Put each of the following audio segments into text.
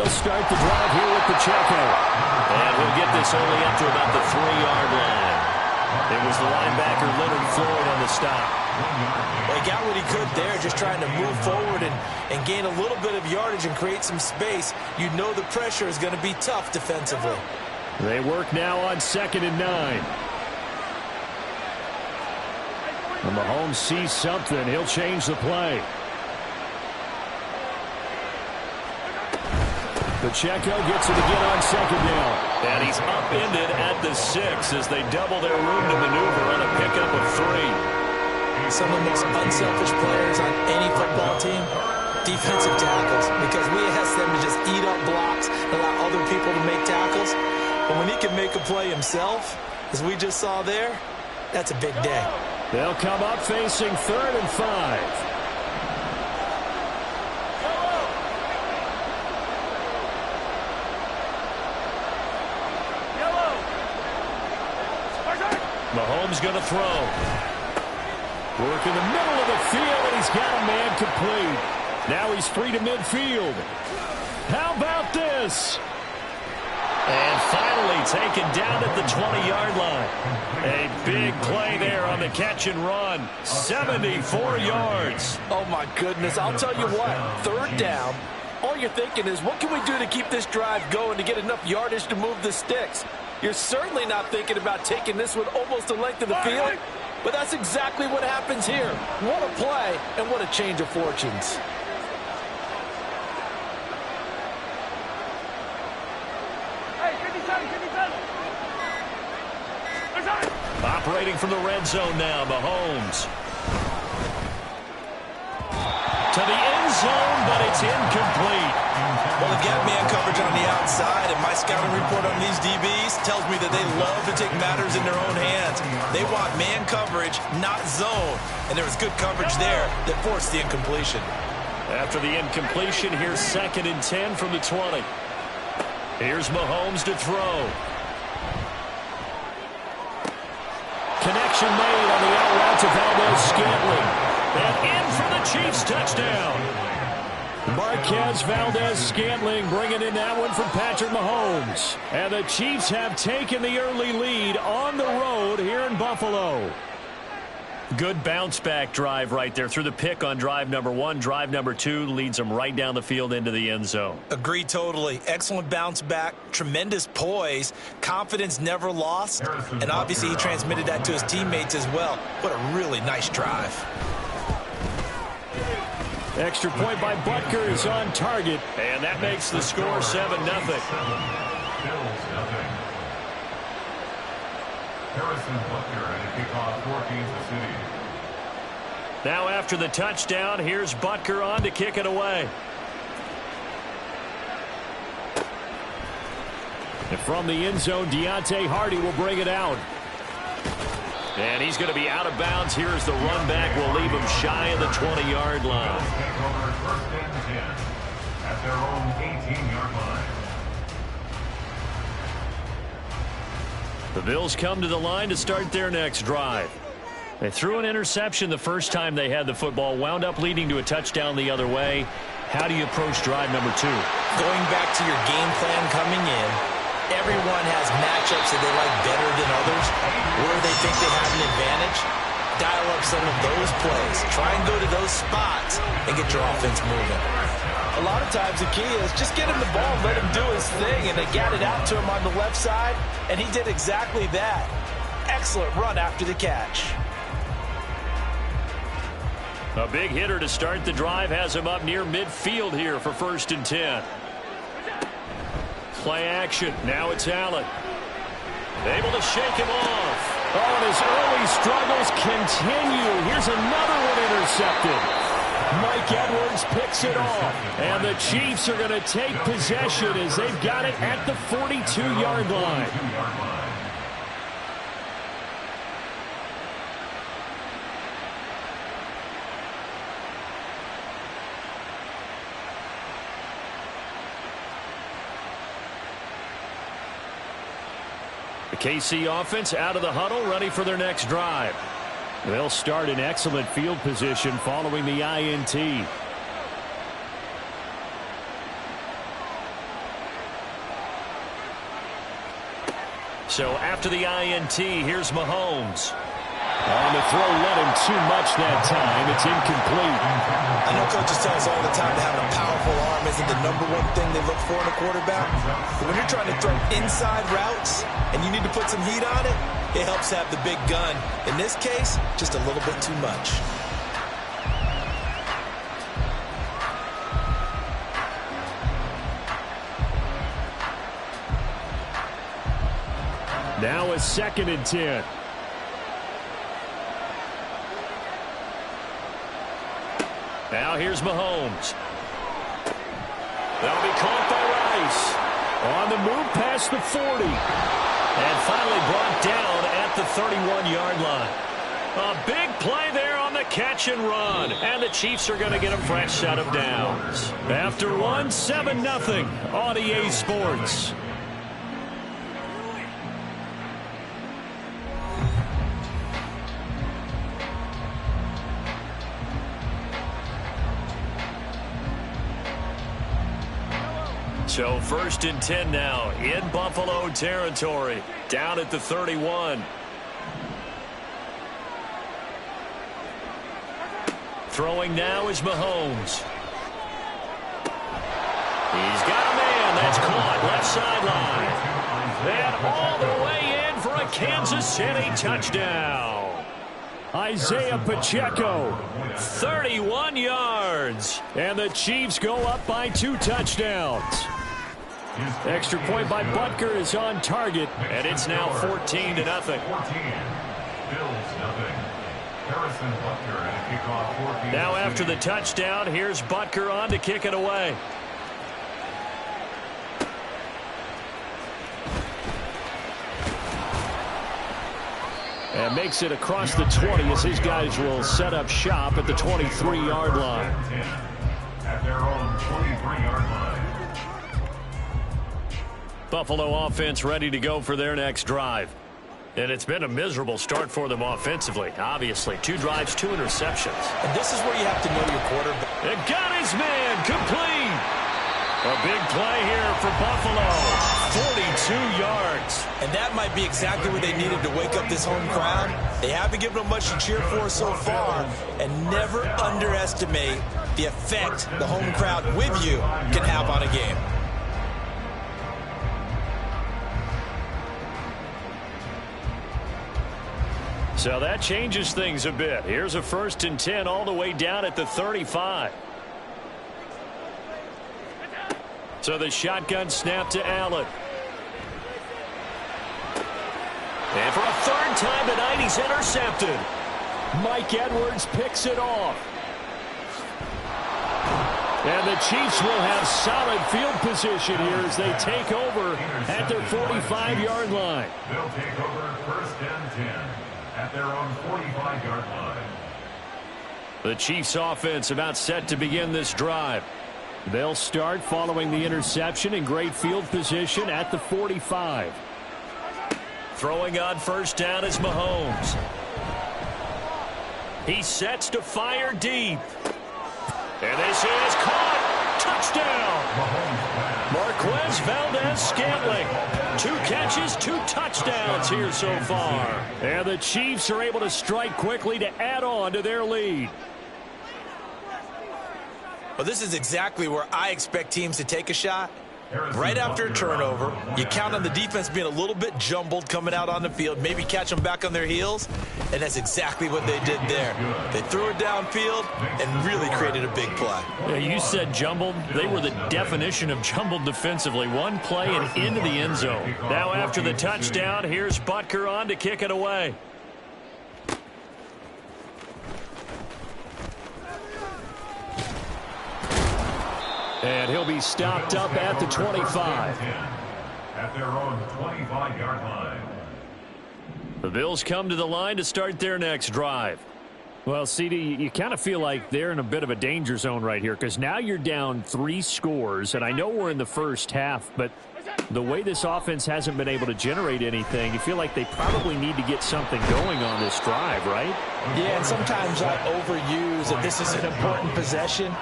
They'll start the drive here with Pacheco. And we'll get this only up to about the 3-yard line. It was the linebacker Leonard Floyd on the stop. Well, he got what he could there, just trying to move forward and gain a little bit of yardage and create some space. You know the pressure is going to be tough defensively. They work now on 2nd and 9. When Mahomes sees something, he'll change the play. Pacheco gets it again on 2nd down. And he's upended at the 6 as they double their room to maneuver on a pickup of 3. Some of the most unselfish players on any football team, defensive tackles, because we ask them to just eat up blocks and allow other people to make tackles. But when he can make a play himself, as we just saw there, that's a big day. They'll come up facing 3rd and 5. Mahomes going to throw. Work in the middle of the field, and he's got a man complete. Now he's free to midfield. How about this? And finally taken down at the 20-yard line. A big play there on the catch and run. 74 yards. Oh, my goodness. I'll tell you what. 3rd down. All you're thinking is, what can we do to keep this drive going to get enough yardage to move the sticks? You're certainly not thinking about taking this one almost the length of the field. But that's exactly what happens here. What a play and what a change of fortunes. Operating from the red zone now, Mahomes. To the end zone, but it's incomplete. Well, they've got man coverage on the outside, and my scouting report on these DBs tells me that they love to take matters in their own hands. They want man coverage, not zone. And there was good coverage there that forced the incompletion. After the incompletion, here's 2nd and 10 from the 20. Here's Mahomes to throw. Connection made on the out route to Valdez-Scantling. And in for the Chiefs touchdown. Marquez Valdez-Scantling bringing in that one from Patrick Mahomes. And the Chiefs have taken the early lead on the road here in Buffalo. Good bounce-back drive right there. Through the pick on drive number 1. Drive number 2 leads them right down the field into the end zone. Agree totally. Excellent bounce back. Tremendous poise. Confidence never lost. And obviously he transmitted that to his teammates as well. What a really nice drive. Extra point by Butker is on target. And that makes the score 7-0. Now after the touchdown, here's Butker on to kick it away. And from the end zone, Deontay Hardy will bring it out. And he's going to be out of bounds. Here's the run back. Will leave him shy of the 20-yard line. At their own 18-yard line. The Bills come to the line to start their next drive. They threw an interception the first time they had the football, wound up leading to a touchdown the other way. How do you approach drive number 2? Going back to your game plan coming in, everyone has matchups that they like better than others, where they think they have an advantage. Dial up some of those plays. Try and go to those spots and get your offense moving. A lot of times the key is just get him the ball and let him do his thing, and they got it out to him on the left side, and he did exactly that. Excellent run after the catch. A big hitter to start the drive has him up near midfield here for 1st and 10. Play action. Now it's Allen. Able to shake him off. Oh, and his early struggles continue. Here's another one intercepted. Mike Edwards picks it off. And the Chiefs are going to take possession as they've got it at the 42-yard line. The KC offense out of the huddle, ready for their next drive. They'll start in excellent field position following the INT. So after the INT, here's Mahomes. On the throw, let him too much that time. It's incomplete. I know coaches tell us all the time that having a powerful arm isn't the #1 thing they look for in a quarterback. But when you're trying to throw inside routes and you need to put some heat on it, it helps have the big gun. In this case, just a little bit too much. Now a 2nd and 10. Now here's Mahomes. That'll be caught by Rice. On the move past the 40. And finally brought down at the 31-yard line. A big play there on the catch and run. And the Chiefs are going to get a fresh set of downs. After one, 7-0 on EA Sports. So 1st and 10 now in Buffalo territory. Down at the 31. Throwing now is Mahomes. He's got a man. That's caught left sideline. And all the way in for a Kansas City touchdown. Isaiah Pacheco. 31 yards. And the Chiefs go up by 2 touchdowns. Extra point by Butker is on target. And it's now 14-0. 14. Bills 0. Harrison Butker and a kickoff 14. Now after the touchdown, here's Butker on to kick it away. And makes it across the 20 as his guys will set up shop at the 23-yard line. At their own 23-yard line. Buffalo offense ready to go for their next drive. And it's been a miserable start for them offensively. Obviously, 2 drives, 2 interceptions. And this is where you have to know your quarterback. It got his man complete. A big play here for Buffalo. 42 yards. And that might be exactly what they needed to wake up this home crowd. They haven't given them much to cheer for so far. And never underestimate the effect the home crowd with you can have on a game. So that changes things a bit. Here's a 1st and 10 all the way down at the 35. So the shotgun snap to Allen. And for a 3rd time tonight, he's intercepted. Mike Edwards picks it off. And the Chiefs will have solid field position here as they take over at their 45-yard line. They'll take over 1st and 10 at their own 45-yard line. The Chiefs offense about set to begin this drive. They'll start following the interception in great field position at the 45. Throwing on 1st down is Mahomes. He sets to fire deep. And this is caught. Touchdown. Marquez Valdez-Scantling. 2 catches, 2 touchdowns here so far. And the Chiefs are able to strike quickly to add on to their lead. Well, this is exactly where I expect teams to take a shot. Right after a turnover, you count on the defense being a little bit jumbled coming out on the field, maybe catch them back on their heels, and that's exactly what they did there. They threw it downfield and really created a big play. Yeah, you said jumbled. They were the definition of jumbled defensively. One play and into the end zone. Now after the touchdown, here's Butker on to kick it away. And he'll be stopped up at the 25. At their own 25-yard line. The Bills come to the line to start their next drive. Well, CD, you kind of feel like they're in a bit of a danger zone right here because now you're down 3 scores, and I know we're in the first half, but the way this offense hasn't been able to generate anything, you feel like they probably need to get something going on this drive, right? Yeah, and sometimes I overuse that this is an important possession,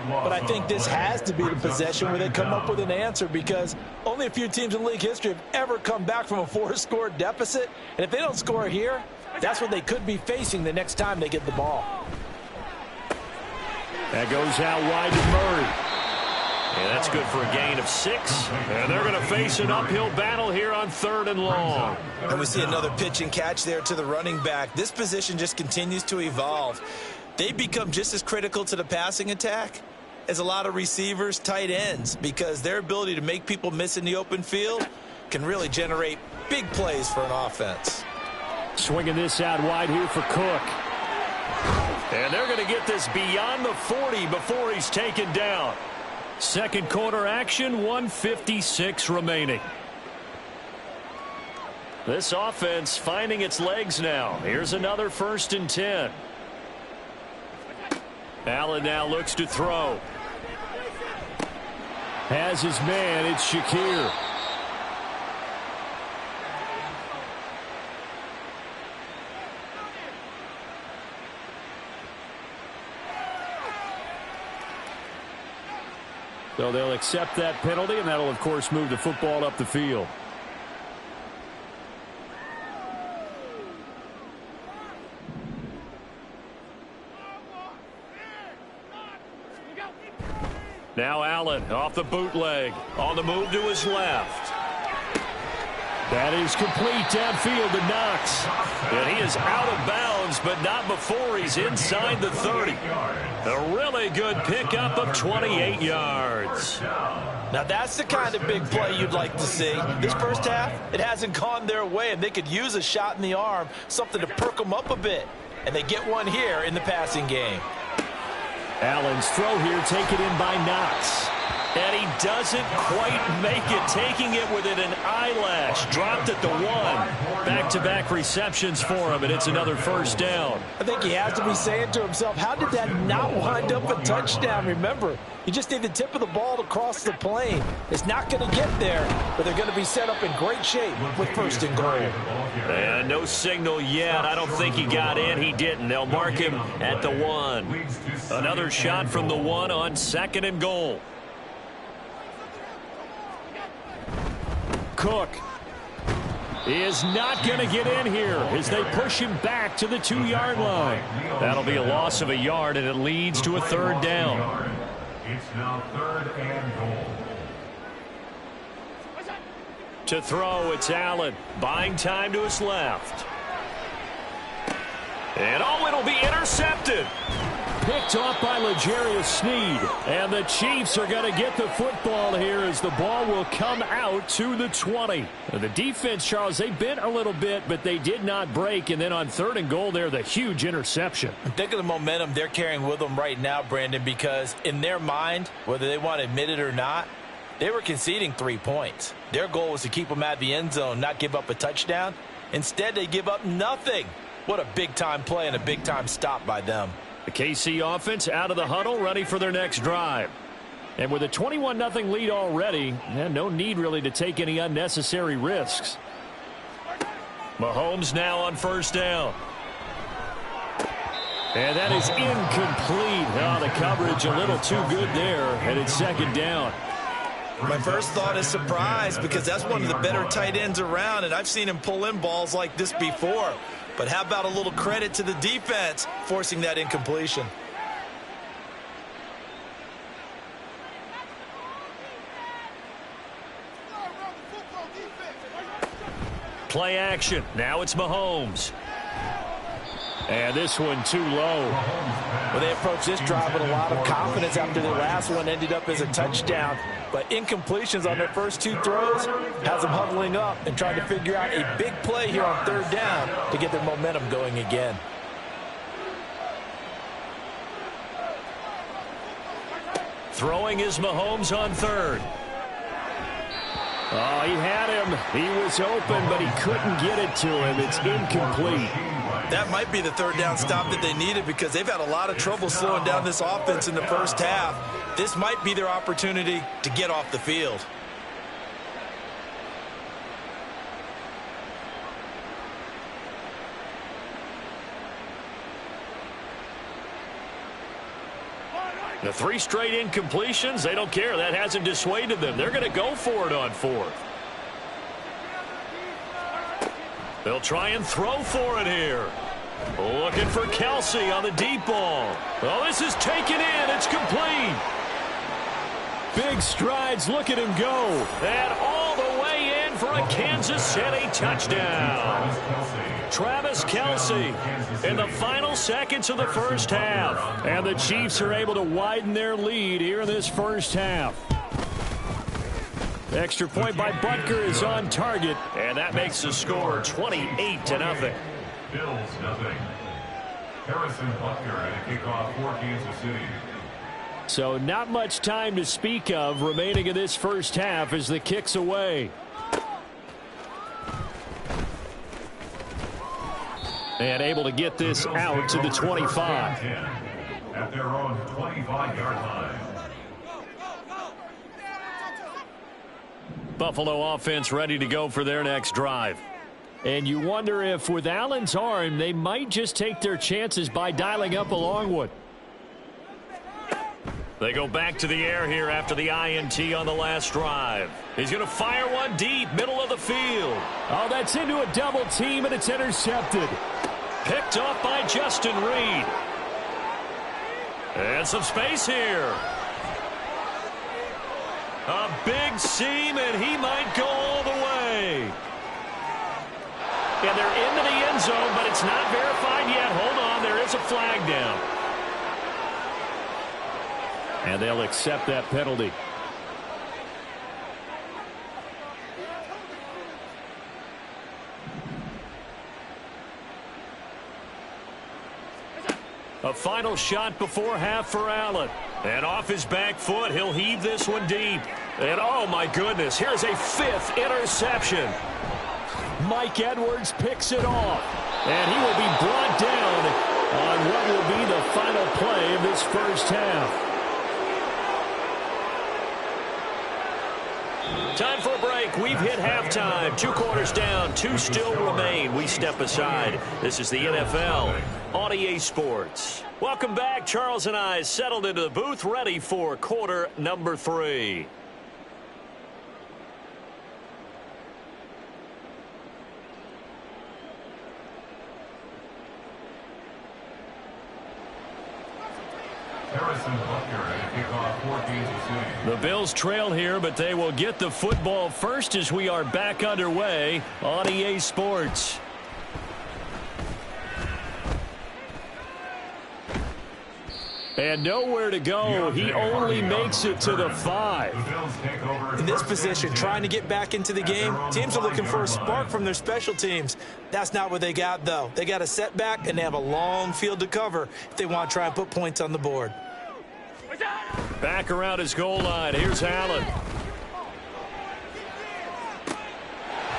but I think this has to be the possession where they come up with an answer because only a few teams in league history have ever come back from a 4-score deficit, and if they don't score here, that's what they could be facing the next time they get the ball. That goes out wide to Murray. And that's good for a gain of 6. And they're going to face an uphill battle here on 3rd and long. And we see another pitch and catch there to the running back. This position just continues to evolve. They become just as critical to the passing attack as a lot of receivers, tight ends, because their ability to make people miss in the open field can really generate big plays for an offense. Swinging this out wide here for Cook. And they're going to get this beyond the 40 before he's taken down. Second quarter action, 1:56 remaining. This offense finding its legs now. Here's another 1st and 10. Allen now looks to throw. Has his man, it's Shakir. So they'll accept that penalty, and that'll, of course, move the football up the field. Now Allen off the bootleg. On the move to his left. That is complete downfield to Knox. And he is out of bounds, but not before he's inside the 30. A really good pickup of 28 yards. Now that's the kind of big play you'd like to see. This first half, it hasn't gone their way, and they could use a shot in the arm, something to perk them up a bit. And they get one here in the passing game. Allen's throw here taken in by Knox. And he doesn't quite make it, taking it within an eyelash. Dropped at the 1. Back-to-back receptions for him, and it's another 1st down. I think he has to be saying to himself, how did that not wind up a touchdown? Remember, you just need the tip of the ball to cross the plane. It's not going to get there, but they're going to be set up in great shape with 1st and goal. And no signal yet. I don't think he got in. He didn't. They'll mark him at the 1. Another shot from the 1 on 2nd and goal. Cook is not going to get in here as they push him back to the 2-yard line. That'll be a loss of a yard, and it leads to a 3rd down. It's now 3rd and goal. To throw, it's Allen. Buying time to his left. And it'll be intercepted. Picked off by L'Jarius Sneed. And the Chiefs are going to get the football here as the ball will come out to the 20. The defense, Charles, they bent a little bit, but they did not break. And then on 3rd and goal there, the huge interception. Think of the momentum they're carrying with them right now, Brandon, because in their mind, whether they want to admit it or not, they were conceding 3 points. Their goal was to keep them at the end zone, not give up a touchdown. Instead, they give up nothing. What a big-time play and a big-time stop by them. The KC offense out of the huddle, ready for their next drive. And with a 21-0 lead already, no need really to take any unnecessary risks. Mahomes now on 1st down. And that is incomplete. Oh, the coverage a little too good there, and it's 2nd down. My first thought is surprise because that's one of the better tight ends around, and I've seen him pull in balls like this before. But how about a little credit to the defense forcing that incompletion? Play action. Now it's Mahomes. And this one too low. Well, they approached this drive with a lot of confidence after the last one ended up as a touchdown. But incompletions on their first 2 throws has them huddling up and trying to figure out a big play here on 3rd down to get their momentum going again. Throwing is Mahomes on 3rd. Oh, he had him. He was open, but he couldn't get it to him. It's incomplete. That might be the third down stop that they needed because they've had a lot of trouble slowing down this offense in the first half. This might be their opportunity to get off the field. The 3 straight incompletions, they don't care. That hasn't dissuaded them. They're going to go for it on 4th. They'll try and throw for it here. Looking for Kelsey on the deep ball. Oh, this is taken in. It's complete. Big strides. Look at him go. And all the way in for a Kansas City touchdown. Travis Kelsey in the final seconds of the first half. And the Chiefs are able to widen their lead here in this first half. Extra point by Butker is on target. And that makes the score 28-0. Bills, nothing. Harrison Butker at a kickoff for Kansas City. So not much time to speak of remaining in this first half as the kick's away. And able to get this out to the 25. At their own 25-yard line. Buffalo offense ready to go for their next drive. And you wonder if with Allen's arm, they might just take their chances by dialing up a long one. They go back to the air here after the INT on the last drive. He's going to fire one deep, middle of the field. Oh, that's into a double team, and it's intercepted. Picked off by Justin Reed. And some space here. A big seam, and he might go all the way. And they're into the end zone, but it's not verified yet. Hold on, there is a flag down. And they'll accept that penalty. A final shot before half for Allen. And off his back foot, he'll heave this one deep. And oh my goodness, here's a 5th interception. Mike Edwards picks it off. And he will be brought down on what will be the final play of this first half. Time for a break. We've hit halftime. 2 quarters down. 2 still remain. We step aside. This is the NFL on EA Sports. Welcome back. Charles and I settled into the booth, ready for quarter number 3. Harrison Butker at a kickoff for Kansas City. The Bills trail here, but they will get the football first as we are back underway on EA Sports. And nowhere to go. He only makes it to the 5. In this position, trying to get back into the game, teams are looking for a spark from their special teams. That's not what they got, though. They got a setback, and they have a long field to cover if they want to try and put points on the board. Back around his goal line. Here's Allen.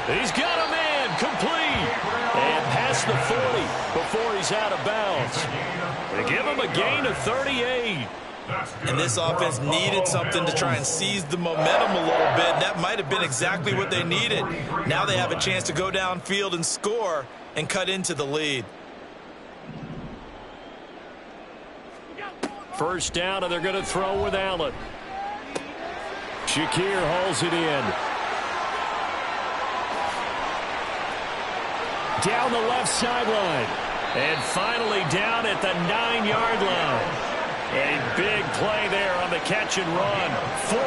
He's got a man complete. And past the 40 before he's out of bounds. They give him a gain of 38. And this offense needed something to try and seize the momentum a little bit. That might have been exactly what they needed. Now they have a chance to go downfield and score and cut into the lead. First down, and they're going to throw with Allen. Shakir hauls it in. Down the left sideline. And finally down at the 9-yard line. A big play there on the catch and run.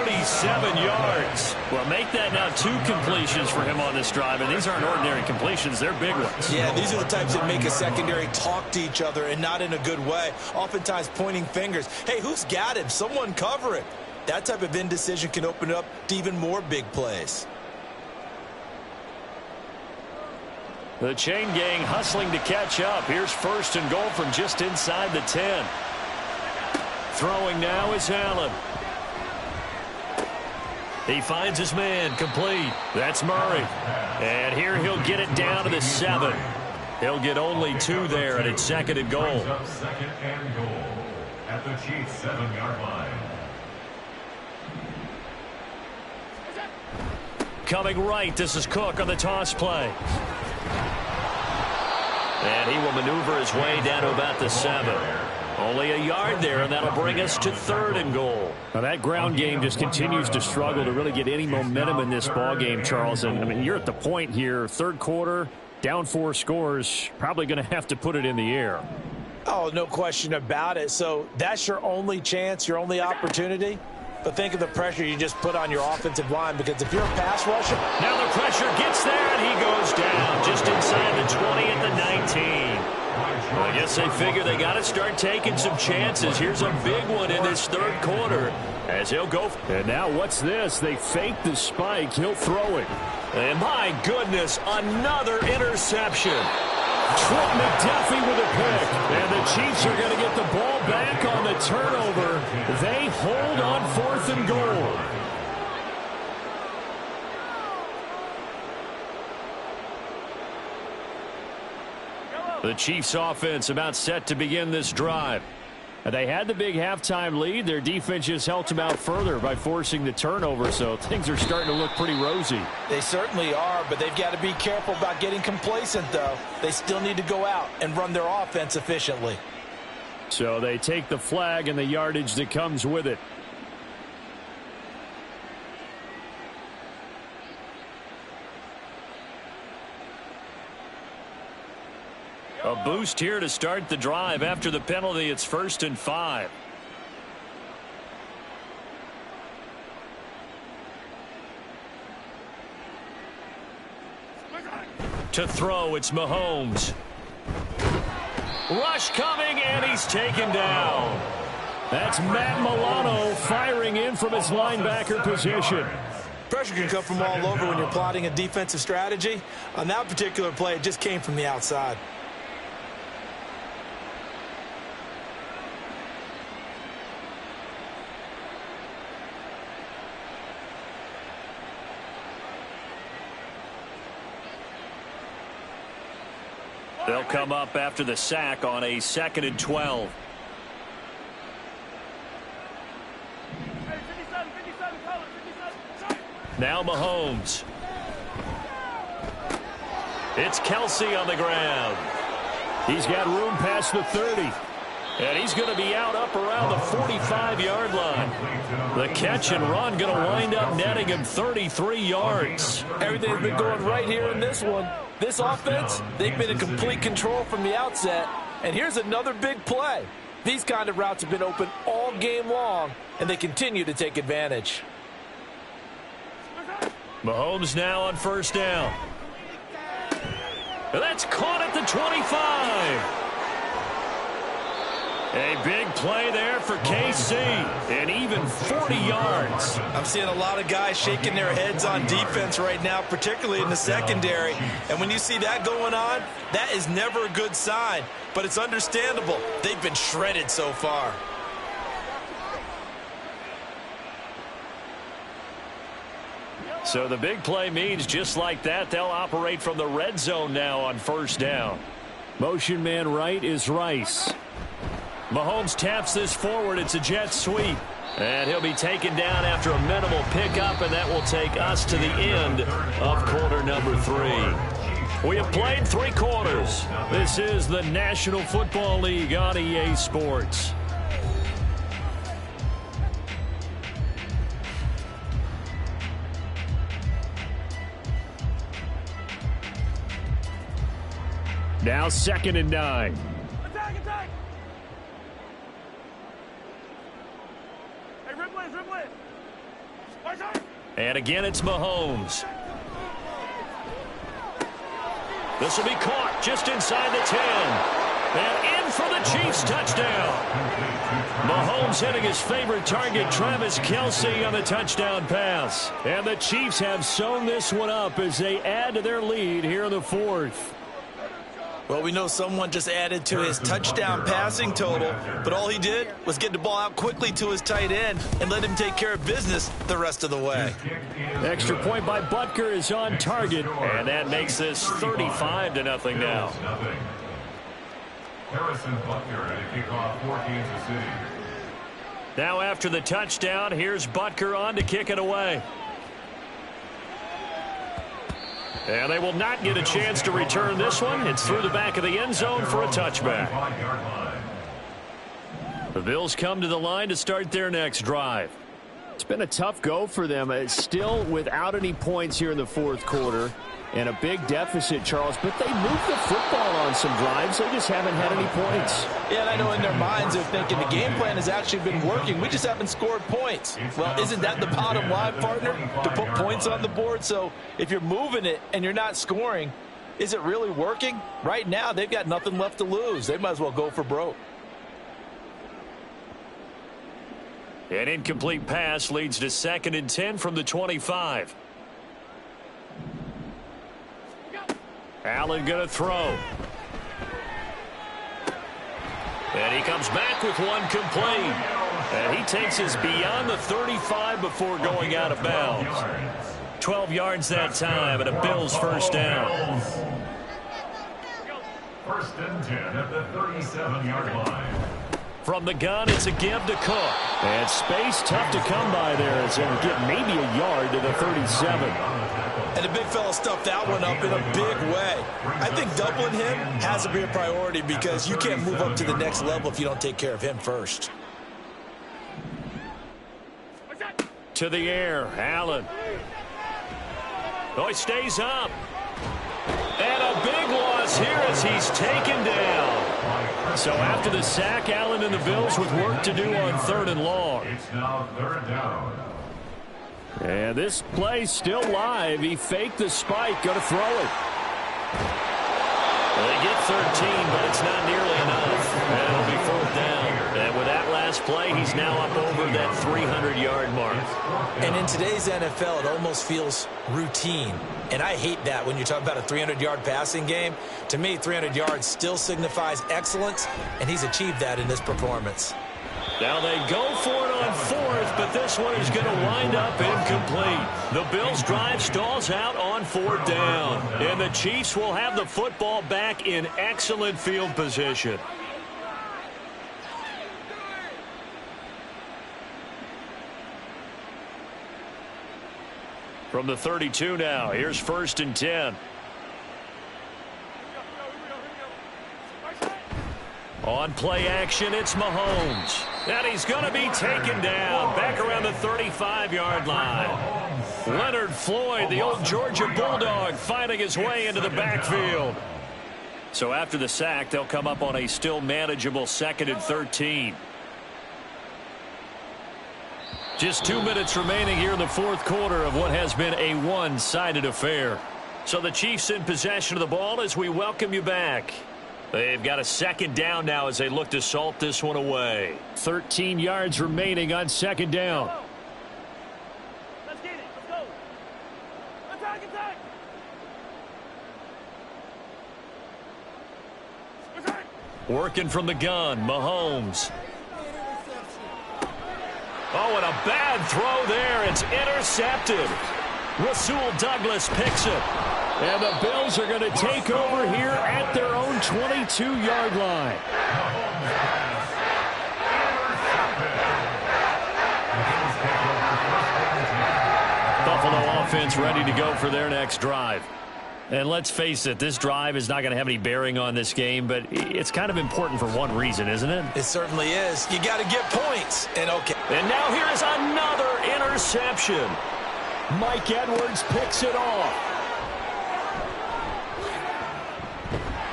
47 yards. Well, make that now 2 completions for him on this drive. And these aren't ordinary completions. They're big ones. Yeah, these are the types that make a secondary talk to each other and not in a good way. Oftentimes pointing fingers. Hey, who's got him? Someone cover him. That type of indecision can open up to even more big plays. The chain gang hustling to catch up. Here's 1st and goal from just inside the 10. Throwing now is Allen. He finds his man, complete. That's Murray. And here he'll get it down to the 7. He'll get only 2 there, and it's 2nd and goal. Second and goal at the Chiefs' 7-yard line. Coming right, this is Cook on the toss play. And he will maneuver his way down to about the 7. Only a yard there, and that'll bring us to 3rd and goal. Now that ground game just continues to struggle to really get any momentum in this ball game, Charles. And I mean, you're at the point here, 3rd quarter, down 4 scores, probably going to have to put it in the air. Oh, no question about it. So that's your only chance, your only opportunity. But think of the pressure you just put on your offensive line, because if you're a pass rusher. Now the pressure gets there, and he goes down just inside the 20 at the 19. I guess they figure they got to start taking some chances. Here's a big one in this 3rd quarter as he'll go. And now what's this? They fake the spike. He'll throw it. And my goodness, another interception. Trent McDuffie with a pick. And the Chiefs are going to get the ball back on the turnover. They hold on 4th and goal. The Chiefs offense about set to begin this drive. They had the big halftime lead. Their defense just helped them out further by forcing the turnover, so things are starting to look pretty rosy. They certainly are, but they've got to be careful about getting complacent, though. They still need to go out and run their offense efficiently. So they take the flag and the yardage that comes with it. A boost here to start the drive. After the penalty, it's 1st and 5. To throw, it's Mahomes. Rush coming, and he's taken down. That's Matt Milano firing in from his linebacker position. Pressure can come from all over when you're plotting a defensive strategy. On that particular play, it just came from the outside. They'll come up after the sack on a 2nd and 12. Now Mahomes. It's Kelsey on the ground. He's got room past the 30. And he's going to be out up around the 45-yard line. The catch and run going to wind up netting him 33 yards. Everything's been going right here in this one. This offense, they've been in complete control from the outset. And here's another big play. These kind of routes have been open all game long, and they continue to take advantage. Mahomes now on 1st down. That's caught at the 25. A big play there for KC, and even 40 yards. I'm seeing a lot of guys shaking their heads on defense right now, particularly in the secondary. And when you see that going on, that is never a good sign. But it's understandable. They've been shredded so far. So the big play means just like that, they'll operate from the red zone now on 1st down. Motion man right is Rice. Mahomes taps this forward. It's a jet sweep. And he'll be taken down after a minimal pickup, and that will take us to the end of quarter number 3. We have played 3 quarters. This is the National Football League on EA Sports. Now 2nd and 9. Attack, attack! Hey, Ripley! And again, it's Mahomes. This will be caught just inside the 10. And in for the Chiefs touchdown. Mahomes hitting his favorite target, Travis Kelce, on the touchdown pass. And the Chiefs have sewn this one up as they add to their lead here in the 4th. Well, we know someone just added to his touchdown passing total, but all he did was get the ball out quickly to his tight end and let him take care of business the rest of the way. Extra point by Butker is on target, and that makes this 35-0 now. Harrison Butker at a kickoff for Kansas City. Now after the touchdown, here's Butker on to kick it away. And they will not get a chance to return this one. It's through the back of the end zone for a touchback. The Bills come to the line to start their next drive. It's been a tough go for them. It's still without any points here in the fourth quarter. And a big deficit, Charles. But they moved the football on some drives. They just haven't had any points. Yeah, and I know in their minds they're thinking the game plan has actually been working. We just haven't scored points. Well, isn't that the bottom line, partner? To put points on the board? So if you're moving it and you're not scoring, is it really working? Right now, they've got nothing left to lose. They might as well go for broke. An incomplete pass leads to 2nd and 10 from the 25. Allen going to throw. And he comes back with one complete. And he takes us beyond the 35 before going out of bounds. 12 yards that time and a Bills first down. 1st and 10 at the 37-yard line. From the gun, it's a give to Cook. And space tough to come by there as they'll get maybe a yard to the 37. And the big fella stuffed that one up in a big way. I think doubling him has to be a priority because you can't move up to the next level if you don't take care of him first. To the air, Allen. Oh, he stays up. And a big loss here as he's taken down. So after the sack, Allen and the Bills with work to do on 3rd and long. It's now 3rd down. And this play's still live. He faked the spike. Going to throw it. Well, they get 13, but it's not nearly enough. And it'll be 4th down. And with that last play, he's now up over that 300-yard mark. And in today's NFL, it almost feels routine. And I hate that when you talk about a 300-yard passing game. To me, 300 yards still signifies excellence, and he's achieved that in this performance. Now they go for it on 4th, but this one is going to wind up incomplete. The Bills' drive stalls out on 4th down, and the Chiefs will have the football back in excellent field position. From the 32 now, here's 1st and 10. On play action, it's Mahomes. And he's going to be taken down back around the 35-yard line. Leonard Floyd, the old Georgia Bulldog, finding his way into the backfield. So after the sack, they'll come up on a still manageable 2nd and 13. Just 2 minutes remaining here in the fourth quarter of what has been a one-sided affair. So the Chiefs in possession of the ball as we welcome you back. They've got a 2nd down now as they look to salt this one away. 13 yards remaining on 2nd down. Let's get it. Let's go. Attack, attack. Attack. Working from the gun, Mahomes. Oh, and a bad throw there. It's intercepted. Rasul Douglas picks it. And the Bills are going to take over here at their own 22-yard line. Buffalo offense ready to go for their next drive. And let's face it, this drive is not going to have any bearing on this game, but it's kind of important for one reason, isn't it? It certainly is. You got to get points. And now here is another interception. Mike Edwards picks it off.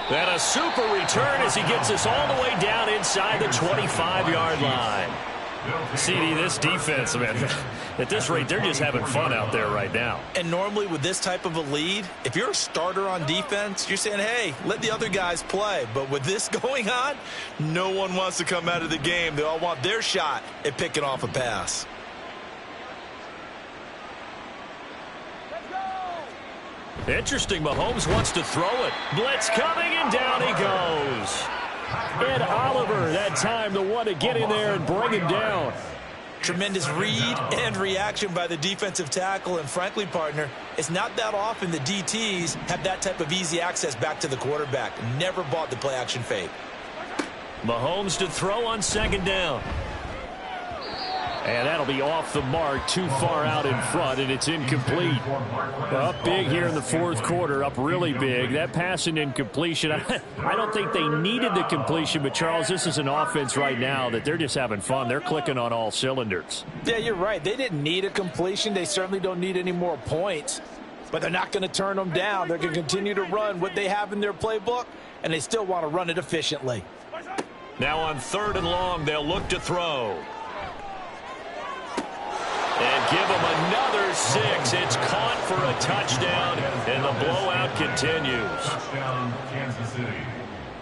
And a super return as he gets us all the way down inside the 25-yard line. CD, this defense, man, at this rate, they're just having fun out there right now. And normally with this type of a lead, if you're a starter on defense, you're saying, hey, let the other guys play. But with this going on, no one wants to come out of the game. They all want their shot at picking off a pass. Interesting. Mahomes wants to throw it. Blitz coming, and down he goes. And Oliver, that time, the one to get in there and bring him down. Tremendous read and reaction by the defensive tackle. And frankly, partner, it's not that often the DTs have that type of easy access back to the quarterback. Never bought the play-action fake. Mahomes to throw on second down. And that'll be off the mark, too far out in front, and it's incomplete. Up big here in the fourth quarter, up really big. That pass and incompletion, I don't think they needed the completion, but, Charles, this is an offense right now that they're just having fun. They're clicking on all cylinders. Yeah, you're right. They didn't need a completion. They certainly don't need any more points, but they're not going to turn them down. They're going to continue to run what they have in their playbook, and they still want to run it efficiently. Now on third and long, they'll look to throw. And give him another 6. It's caught for a touchdown, and the blowout continues. Touchdown, Kansas City.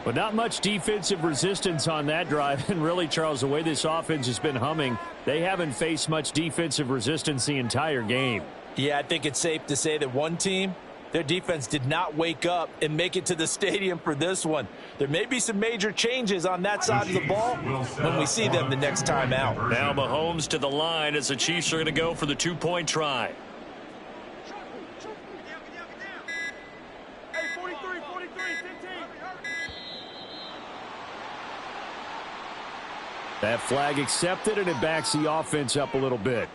But not much defensive resistance on that drive. And really, Charles, the way this offense has been humming, they haven't faced much defensive resistance the entire game. Yeah, I think it's safe to say that one team, their defense did not wake up and make it to the stadium for this one. There may be some major changes on that side of the ball when we see them the next time out. Now Mahomes to the line as the Chiefs are going to go for the 2-point try. Hey, 43, 15. That flag accepted, and it backs the offense up a little bit.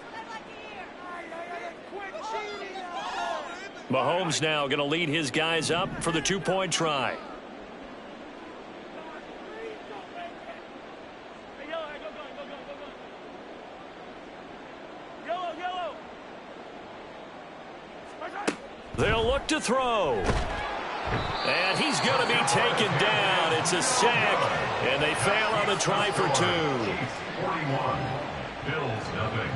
Mahomes now going to lead his guys up for the 2-point try. Hey, yellow, go. Yellow. They'll look to throw. And he's going to be taken down. It's a sack, and they fail on the try for 2. 41. Bills, nothing.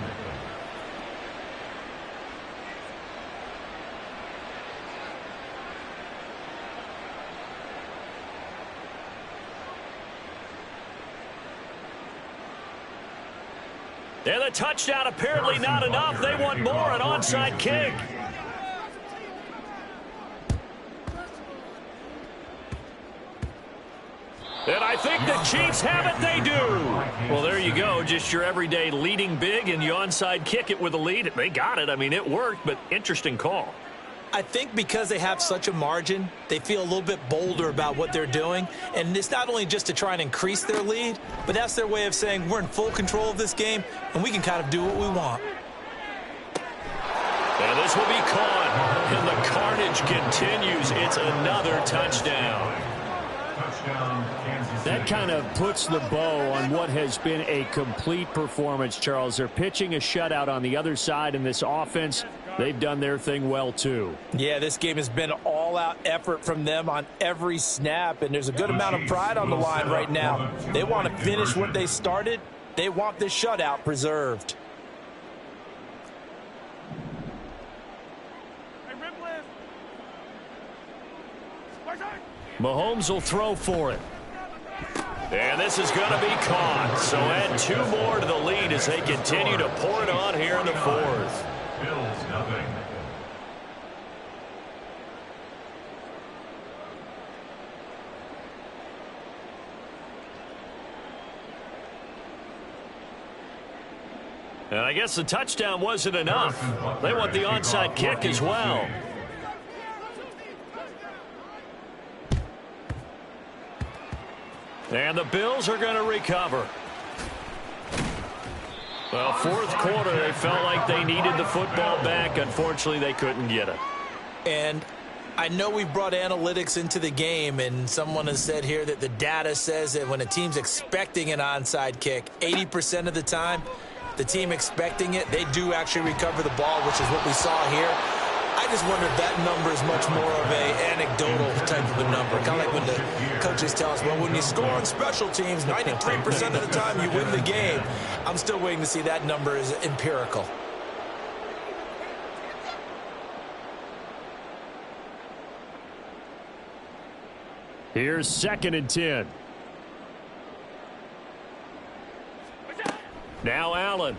And the touchdown apparently not enough. They want more, an onside kick. And I think the Chiefs have it. They do. Well, there you go. Just your everyday leading big, and you onside kick it with a lead. They got it. I mean, it worked, but interesting call. I think because they have such a margin, they feel a little bit bolder about what they're doing. And it's not only just to try and increase their lead, but that's their way of saying we're in full control of this game, and we can kind of do what we want. And this will be caught, and the carnage continues. It's another touchdown. That kind of puts the bow on what has been a complete performance, Charles. They're pitching a shutout on the other side in this offense. They've done their thing well, too. Yeah, this game has been all-out effort from them on every snap, and there's a good amount of pride on the line right now. They want to finish what they started. They want this shutout preserved. Mahomes will throw for it. And this is going to be caught. So add 2 more to the lead as they continue to pour it on here in the 4th. Bills, nothing. And I guess the touchdown wasn't enough. They want the onside kick as well. And the Bills are going to recover. Well, 4th quarter, they felt like they needed the football back. Unfortunately, they couldn't get it. And I know we brought analytics into the game, and someone has said here that the data says that when a team's expecting an onside kick, 80% of the time, the team expecting it, they do actually recover the ball, which is what we saw here. I just wonder if that number is much more of a anecdotal type of a number. Kind of like when the coaches tell us, well, when you score on special teams, 93% of the time you win the game. I'm still waiting to see that number is empirical. Here's 2nd and 10. Now Allen.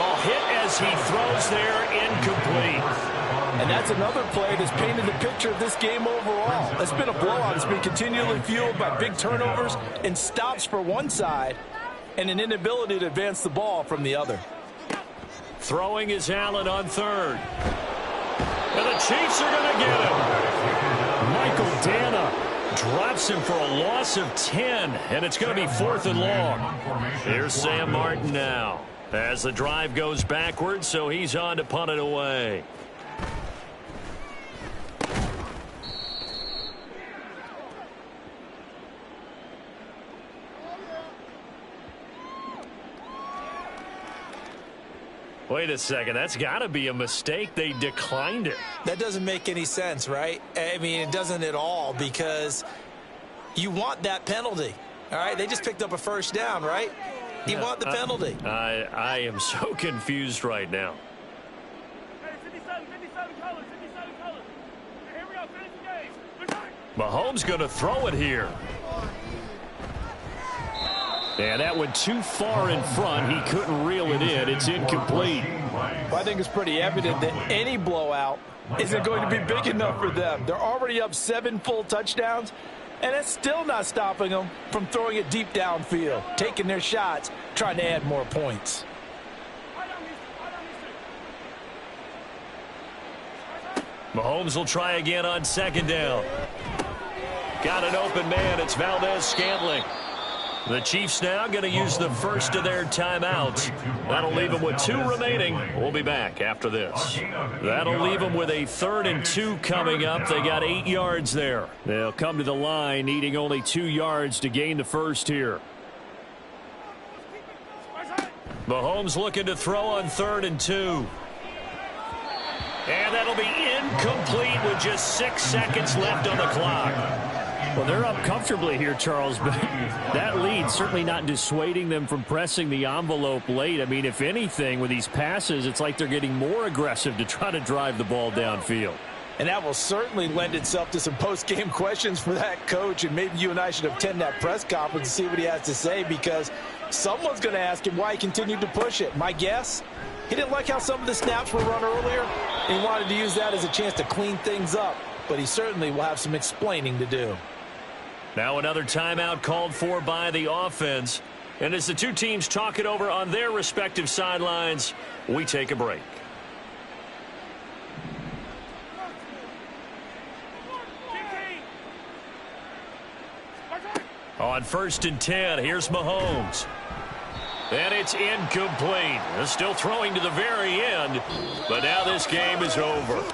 Oh, hit as as he throws there, incomplete. And that's another play that's painted the picture of this game overall. It's been a blowout. It's been continually fueled by big turnovers and stops for one side and an inability to advance the ball from the other. Throwing is Allen on third. And the Chiefs are going to get him. Michael Dana drops him for a loss of 10, and it's going to be 4th and long. Here's Sam Martin now as the drive goes backwards, so he's on to punt it away. Wait a second. That's got to be a mistake. They declined it. That doesn't make any sense, right? I mean, it doesn't at all, because you want that penalty. All right, they just picked up a first down, right? You want the penalty. I am so confused right now. Hey, 57 colors, 57 colors. Here we go, finish the game. Mahomes going to throw it here. And that went too far in front. He couldn't reel it in. It's incomplete. Well, I think it's pretty evident that any blowout isn't going to be big enough for them. They're already up 7 full touchdowns, and it's still not stopping them from throwing it deep downfield, taking their shots, trying to add more points. Mahomes will try again on 2nd down. Got an open man. It's Valdez-Scantling. The Chiefs now going to use the first of their timeouts. That'll leave them with 2 remaining. We'll be back after this. That'll leave them with a 3rd and 2 coming up. They got 8 yards there. They'll come to the line needing only 2 yards to gain the first here. Mahomes looking to throw on 3rd and 2. And that'll be incomplete with just 6 seconds left on the clock. Well, they're up comfortably here, Charles, but that lead certainly not dissuading them from pressing the envelope late. I mean, if anything, with these passes, it's like they're getting more aggressive to try to drive the ball downfield. And that will certainly lend itself to some post-game questions for that coach, and maybe you and I should attend that press conference and see what he has to say, because someone's going to ask him why he continued to push it. My guess, he didn't like how some of the snaps were run earlier, and he wanted to use that as a chance to clean things up, but he certainly will have some explaining to do. Now another timeout called for by the offense. And as the 2 teams talk it over on their respective sidelines, we take a break. On 1st and 10, here's Mahomes. And it's incomplete. They're still throwing to the very end, but now this game is over.